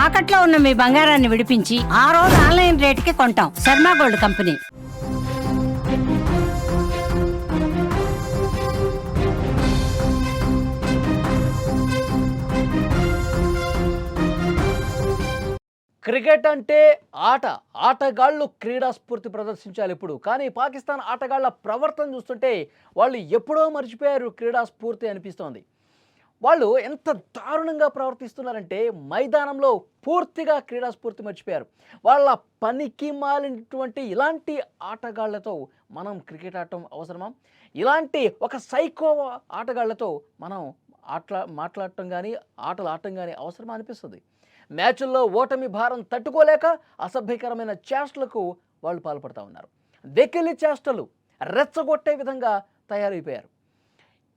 తాకట్లో ఉన్న మీ బంగారాన్ని విడిపించి ఆ రోజు ఆన్లైన్ రేటుకి కొంటాం. Sharma gold company. క్రికెట్ అంటే ఆటగాళ్ళు క్రీడా స్ఫూర్తి ప్రదర్శించాలి ఇప్పుడు. కానీ పాకిస్తాన్ ఆటగాళ్ల ప్రవర్తన చూస్తుంటే వాళ్ళు ఎప్పుడో మర్చిపోయారు క్రీడా స్ఫూర్తి అనిపిస్తోంది. వాళ్ళు ఎంత దారుణంగా ప్రవర్తిస్తున్నారంటే మైదానంలో పూర్తిగా క్రీడా స్ఫూర్తి మర్చిపోయారు. వాళ్ళ పనికి మాలినటువంటి ఇలాంటి ఆటగాళ్లతో మనం క్రికెట్ ఆడటం అవసరమా? ఇలాంటి ఒక సైకో ఆటగాళ్లతో మనం మాట్లాడటం కానీ ఆటలు ఆడటం కానీ అవసరమా అనిపిస్తుంది. మ్యాచుల్లో ఓటమి భారం తట్టుకోలేక అసభ్యకరమైన చేష్టలకు వాళ్ళు పాల్పడుతూ ఉన్నారు. వెకిలి చేష్టలు రెచ్చగొట్టే విధంగా తయారైపోయారు.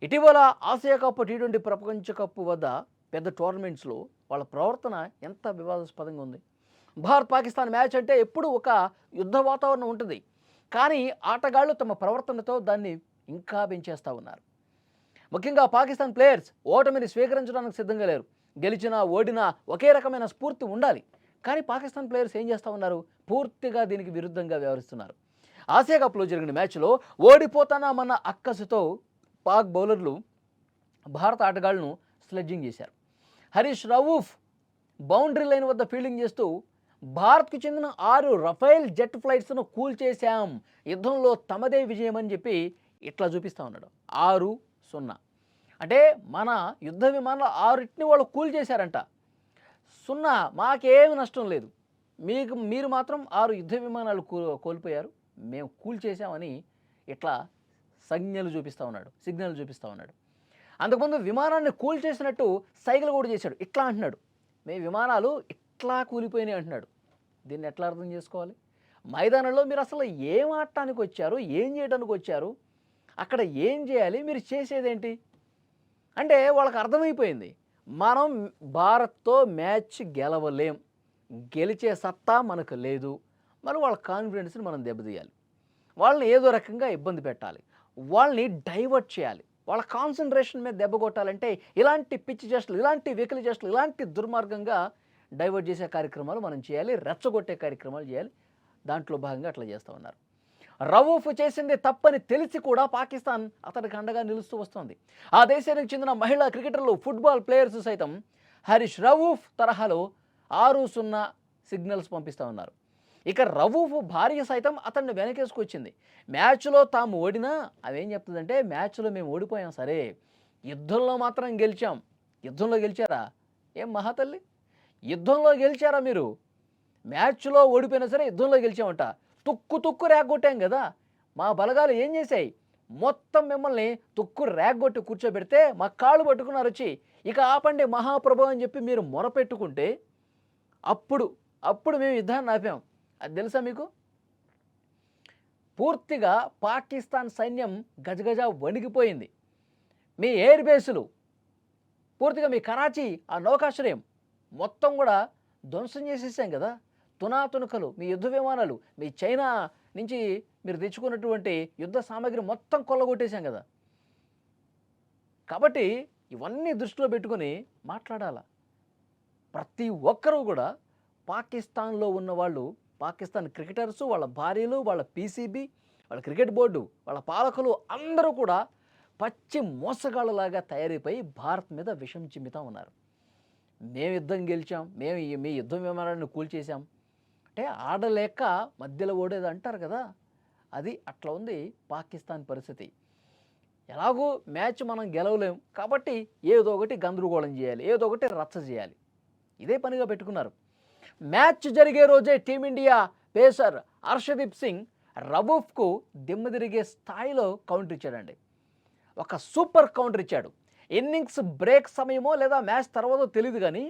ఇటీవల ఆసియా కప్, టీ20 ప్రపంచ కప్ వద్ద పెద్ద టోర్నమెంట్స్లో వాళ్ళ ప్రవర్తన ఎంత వివాదాస్పదంగా ఉంది. భారత్ పాకిస్తాన్ మ్యాచ్ అంటే ఎప్పుడు ఒక యుద్ధ వాతావరణం ఉంటుంది. కానీ ఆటగాళ్లు తమ ప్రవర్తనతో దాన్ని ఇంకా పెంచేస్తూ ఉన్నారు. ముఖ్యంగా పాకిస్తాన్ ప్లేయర్స్ ఓటమిని స్వీకరించడానికి సిద్ధంగా లేరు. గెలిచినా ఓడినా ఒకే రకమైన స్ఫూర్తి ఉండాలి. కానీ పాకిస్తాన్ ప్లేయర్స్ ఏం చేస్తూ ఉన్నారు? పూర్తిగా దీనికి విరుద్ధంగా వ్యవహరిస్తున్నారు. ఆసియా కప్లో జరిగిన మ్యాచ్లో ఓడిపోతానామన్న అక్కసుతో పాక్ బౌలర్లు భారత ఆటగాళ్లను స్లెడ్జింగ్ చేశారు. హరీష్ రవూఫ్ బౌండరీ లైన్ వద్ద ఫీల్డింగ్ చేస్తూ భారత్కు చెందిన 6 రఫేల్ జెట్ ఫ్లైట్స్ను కూల్చేశాం, యుద్ధంలో తమదే విజయం అని చెప్పి ఇట్లా చూపిస్తూ ఉన్నాడు. 6-0 అంటే మన యుద్ధ విమానాలు 6ని వాళ్ళు కూల్ చేశారంట. 0 మాకేమి నష్టం లేదు, మీరు మాత్రం 6 యుద్ధ విమానాలు కోల్పోయారు, మేము కూల్ చేశామని ఇట్లా సిగ్నల్ చూపిస్తూ ఉన్నాడు. అంతకుముందు విమానాన్ని కూల్ చేసినట్టు సైకిల్ కూడా చేశాడు. ఇట్లా అంటున్నాడు, మీ విమానాలు ఇట్లా కూలిపోయినాయి అంటున్నాడు. దీన్ని ఎట్లా అర్థం చేసుకోవాలి? మైదానంలో మీరు అసలు ఏం ఆడటానికి వచ్చారు, ఏం చేయడానికి వచ్చారు, అక్కడ ఏం చేయాలి, మీరు చేసేదేంటి అంటే వాళ్ళకి అర్థమైపోయింది, మనం భారత్తో మ్యాచ్ గెలవలేం, గెలిచే సత్తా మనకు లేదు. మరి వాళ్ళ కాన్ఫిడెన్స్ని మనం దెబ్బతీయాలి, వాళ్ళని ఏదో రకంగా ఇబ్బంది పెట్టాలి, వాళ్ళని డైవర్ట్ చేయాలి, వాళ్ళ కాన్సన్ట్రేషన్ మీద దెబ్బ కొట్టాలంటే ఇలాంటి పిచ్చి చేష్టలు, ఇలాంటి వెకిలి చేష్టలు, ఇలాంటి దుర్మార్గంగా డైవర్ట్ చేసే కార్యక్రమాలు మనం చేయాలి, రెచ్చగొట్టే కార్యక్రమాలు చేయాలి. దాంట్లో భాగంగా అట్లా చేస్తూ ఉన్నారు. రవూఫ్ చేసింది తప్పని తెలిసి కూడా పాకిస్తాన్ అతనికి అండగా నిలుస్తూ వస్తుంది. ఆ దేశానికి చెందిన మహిళా క్రికెటర్లు, ఫుట్బాల్ ప్లేయర్స్ సైతం హరీష్ రవూఫ్ తరహాలో 6-0 సిగ్నల్స్ పంపిస్తూ ఉన్నారు. ఇక రవూఫ్ భార్య సైతం అతన్ని వెనకేసుకొచ్చింది. మ్యాచ్లో తాము ఓడినా అవేం చెప్తుందంటే, మ్యాచ్లో మేము ఓడిపోయాం సరే, యుద్ధంలో మాత్రం గెలిచాం. యుద్ధంలో గెలిచారా? ఏం మహాతల్లి, యుద్ధంలో గెలిచారా మీరు? మ్యాచ్లో ఓడిపోయినా సరే యుద్ధంలో గెలిచామంట. తుక్కు రేగొట్టాం కదా, మా బలగాలు ఏం చేశాయి, మొత్తం మిమ్మల్ని తుక్కు రేగొట్టి కూర్చోబెడితే మా కాళ్ళు పట్టుకున్నారు వచ్చి, ఇక ఆపండి మహాప్రభు అని చెప్పి మీరు మొరపెట్టుకుంటే అప్పుడు మేము యుద్ధాన్ని ఆపాం. అది తెలుసా మీకు? పూర్తిగా పాకిస్తాన్ సైన్యం గజగజ వణికిపోయింది. మీ ఎయిర్ బేసులు పూర్తిగా, మీ కరాచీ ఆ నౌకాశ్రయం మొత్తం కూడా ధ్వంసం చేసేసాం కదా. తునాతునకలు, మీ యుద్ధ విమానాలు, మీ చైనా నుంచి మీరు తెచ్చుకున్నటువంటి యుద్ధ సామాగ్రి మొత్తం కొల్లగొట్టేశాం కదా. కాబట్టి ఇవన్నీ దృష్టిలో పెట్టుకొని మాట్లాడాలా. ప్రతి ఒక్కరూ కూడా పాకిస్తాన్లో ఉన్నవాళ్ళు, పాకిస్తాన్ క్రికెటర్సు, వాళ్ళ భార్యలు, వాళ్ళ పీసీబీ, వాళ్ళ క్రికెట్ బోర్డు, వాళ్ళ పాలకులు అందరూ కూడా పచ్చి మోసగాళ్ళలాగా తయారైపోయి భారత్ మీద విషం చిమ్ముతూ ఉన్నారు. మేము యుద్ధం గెలిచాం, మేము మీ యుద్ధ విమానాన్ని కూల్చేశాం అంటే ఆడలేక మధ్యలో ఓడేది అంటారు కదా, అది అట్లా ఉంది పాకిస్తాన్ పరిస్థితి. ఎలాగూ మ్యాచ్ మనం గెలవలేం కాబట్టి ఏదో ఒకటి గందరగోళం చేయాలి, ఏదో ఒకటి రచ్చ చేయాలి, ఇదే పనిగా పెట్టుకున్నారు. మ్యాచ్ జరిగే రోజే టీమిండియా పేసర్ హర్షదీప్ సింగ్ రవూఫ్కు దిమ్మదిరిగే స్థాయిలో కౌంటర్ ఇచ్చాడండి. ఒక సూపర్ కౌంటర్ ఇచ్చాడు. ఇన్నింగ్స్ బ్రేక్ సమయమో లేదా మ్యాచ్ తర్వాతో తెలియదు కానీ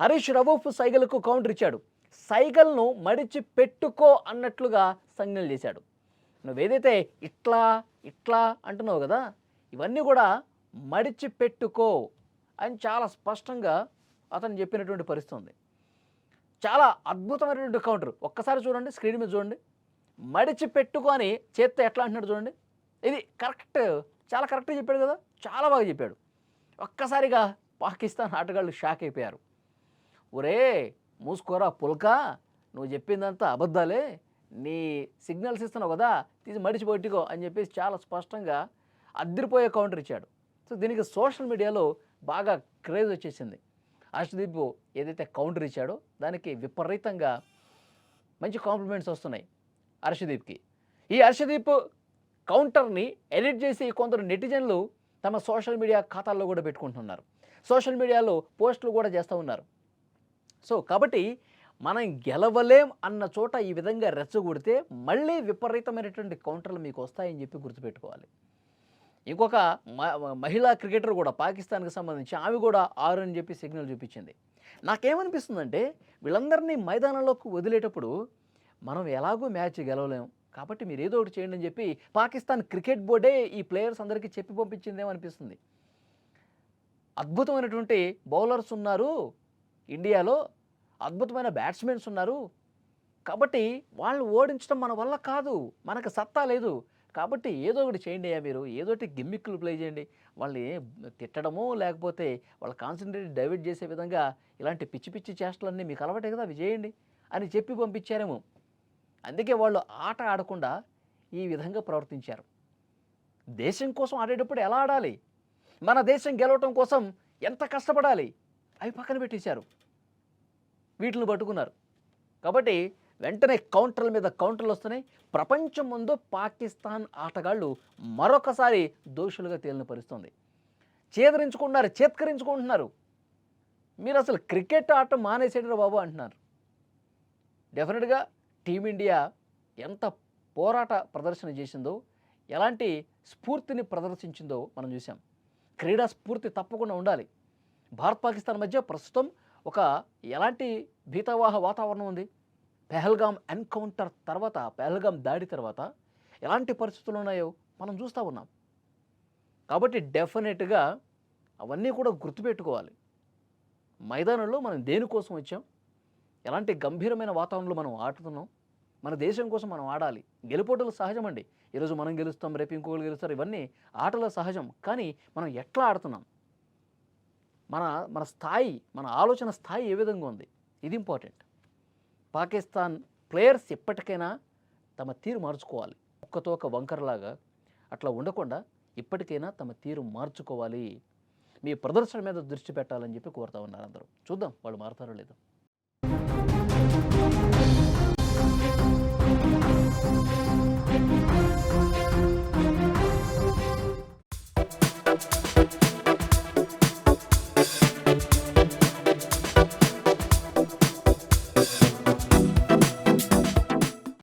హరీష్ రవూఫ్ సైగల్కు కౌంటర్ ఇచ్చాడు. సైగల్ను మడిచి పెట్టుకో అన్నట్లుగా సంజ్ఞలు చేశాడు. నువ్వేదైతే ఇట్లా అంటున్నావు కదా, ఇవన్నీ కూడా మడిచి పెట్టుకో అని చాలా స్పష్టంగా అతను చెప్పినటువంటి పరిస్థితి ఉంది. చాలా అద్భుతమైనటువంటి కౌంటర్. ఒక్కసారి చూడండి, స్క్రీన్ మీద చూడండి. మడిచి పెట్టుకొని చేత్తో ఎట్లా అంటున్నాడు చూడండి. ఇది కరెక్ట్, చాలా కరెక్ట్గా చెప్పాడు కదా, చాలా బాగా చెప్పాడు. ఒక్కసారిగా పాకిస్తాన్ ఆటగాళ్ళు షాక్ అయిపోయారు. ఒరే మూసుకోరా పుల్కా, నువ్వు చెప్పిందంతా అబద్ధాలే, నీ సిగ్నల్స్ ఇస్తున్నావు కదా, తీసి మడిచి పట్టుకో అని చెప్పేసి చాలా స్పష్టంగా అద్దరిపోయే కౌంటర్ ఇచ్చాడు. సో దీనికి సోషల్ మీడియాలో బాగా క్రేజ్ వచ్చేసింది. హర్షదీప్ ఏదైతే కౌంటర్ ఇచ్చాడో దానికి విపరీతంగా మంచి కాంప్లిమెంట్స్ వస్తున్నాయి హర్షదీప్కి. ఈ హర్షదీప్ కౌంటర్ని ఎడిట్ చేసి కొందరు నెటిజన్లు తమ సోషల్ మీడియా ఖాతాల్లో కూడా పెట్టుకుంటున్నారు. సోషల్ మీడియాలో పోస్టులు కూడా చేస్తూ ఉన్నారు. సో కాబట్టి మనం గెలవలేం అన్న చోట ఈ విధంగా రెచ్చగొడితే మళ్ళీ విపరీతమైనటువంటి కౌంటర్లు మీకు వస్తాయని చెప్పి గుర్తుపెట్టుకోవాలి. ఇంకొక మహిళా క్రికెటర్ కూడా పాకిస్తాన్కి సంబంధించి ఆమె కూడా 6 అని చెప్పి సిగ్నల్ చూపించింది. నాకేమనిపిస్తుందంటే వీళ్ళందరినీ మైదానంలోకి వదిలేటప్పుడు మనం ఎలాగో మ్యాచ్ గెలవలేం కాబట్టి మీరు ఏదో ఒకటి చేయండి అని చెప్పి పాకిస్తాన్ క్రికెట్ బోర్డే ఈ ప్లేయర్స్ అందరికీ చెప్పి పంపించిందేమో అనిపిస్తుంది. అద్భుతమైనటువంటి బౌలర్స్ ఉన్నారు ఇండియాలో, అద్భుతమైన బ్యాట్స్మెన్స్ ఉన్నారు, కాబట్టి వాళ్ళు ఓడించడం మన వల్ల కాదు, మనకు సత్తా లేదు, కాబట్టి ఏదో ఒకటి చేయండి అయ్యా, మీరు ఏదో ఒకటి గిమ్మిక్కులు ప్లే చేయండి, వాళ్ళని తిట్టడమో లేకపోతే వాళ్ళ కాన్సన్ట్రేట్ డైవర్ట్ చేసే విధంగా ఇలాంటి పిచ్చి పిచ్చి చేష్టలన్నీ మీకు అలవాటే కదా, అవి చేయండి అని చెప్పి పంపించారేమో. అందుకే వాళ్ళు ఆట ఆడకుండా ఈ విధంగా ప్రవర్తించారు. దేశం కోసం ఆడేటప్పుడు ఎలా ఆడాలి, మన దేశం గెలవటం కోసం ఎంత కష్టపడాలి, అవి పక్కన పెట్టేశారు, వీటిని పట్టుకున్నారు. కాబట్టి వెంటనే కౌంటర్ల మీద కౌంటర్లు వస్తున్నాయి. ప్రపంచం ముందు పాకిస్తాన్ ఆటగాళ్ళు మరొకసారి దోషులుగా తేలిన పరిస్థితుంది. చేత్కరించుకుంటున్నారు. మీరు అసలు క్రికెట్ ఆట మానేసేటరు బాబు అంటున్నారు. డెఫినెట్గా టీమిండియా ఎంత పోరాట ప్రదర్శన చేసిందో, ఎలాంటి స్ఫూర్తిని ప్రదర్శించిందో మనం చూసాం. క్రీడా స్ఫూర్తి తప్పకుండా ఉండాలి. భారత్ పాకిస్తాన్ మధ్య ప్రస్తుతం ఒక ఎలాంటి భీతావాహ వాతావరణం ఉంది. పెహల్గాం ఎన్కౌంటర్ తర్వాత, పెహల్గాం దాడి తర్వాత ఎలాంటి పరిస్థితులు ఉన్నాయో మనం చూస్తూ ఉన్నాం. కాబట్టి డెఫినెట్గా అవన్నీ కూడా గుర్తుపెట్టుకోవాలి. మైదానంలో మనం దేనికోసం వచ్చాం, ఎలాంటి గంభీరమైన వాతావరణంలో మనం ఆడుతున్నాం, మన దేశం కోసం మనం ఆడాలి. గెలుపోటలు సహజమండి. ఈరోజు మనం గెలుస్తాం, రేపు ఇంకొకరు గెలుస్తారు, ఇవన్నీ ఆటలో సహజం. కానీ మనం ఎట్లా ఆడుతున్నాం, మన స్థాయి, మన ఆలోచన స్థాయి ఏ విధంగా ఉంది, ఇది ఇంపార్టెంట్. పాకిస్తాన్ ప్లేయర్స్ ఎప్పటికైనా తమ తీరు మార్చుకోవాలి. ఒక్కతో ఒక వంకరలాగా అట్లా ఉండకుండా ఇప్పటికైనా తమ తీరు మార్చుకోవాలి. మీ ప్రదర్శన మీద దృష్టి పెట్టాలని చెప్పి కోరుతా ఉన్నారు అందరూ. చూద్దాం వాళ్ళు మారుతారో లేదో.